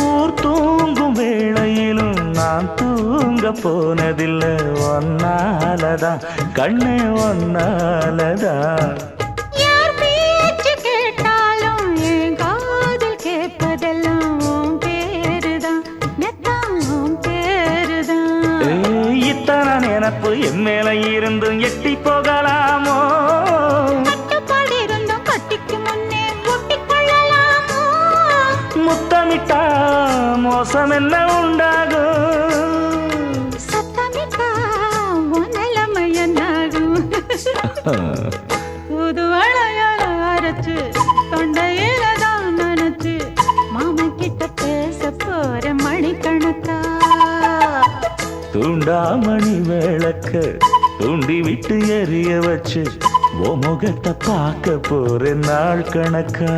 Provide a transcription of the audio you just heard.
ஊர் தூங்கும் வேளையிலும் நான் தூங்க போனதில்லை ஒன்னாலதான் கண்ணே ஒன்னாலதான் நினப்பு என் மேல இருந்தும் எட்டி போகலாமோ கட்டிக்கு முன்னே ஒட்டிக்கொள்ளலாமோ முத்தமிட்டா மோசம் என்ன உண்டாகும் சத்தமிட்டா நிலைமை என்னாகும் புது வளையல அரைச்சு தொண்டையில தான் நினைச்சு மாமா கிட்ட பேச போற மணிக்கணக்கா தூண்டாமணி விளக்க தூண்டி விட்டு எரிய வச்சு ஓ முகத்தை பார்க்க போற நாள் கணக்கா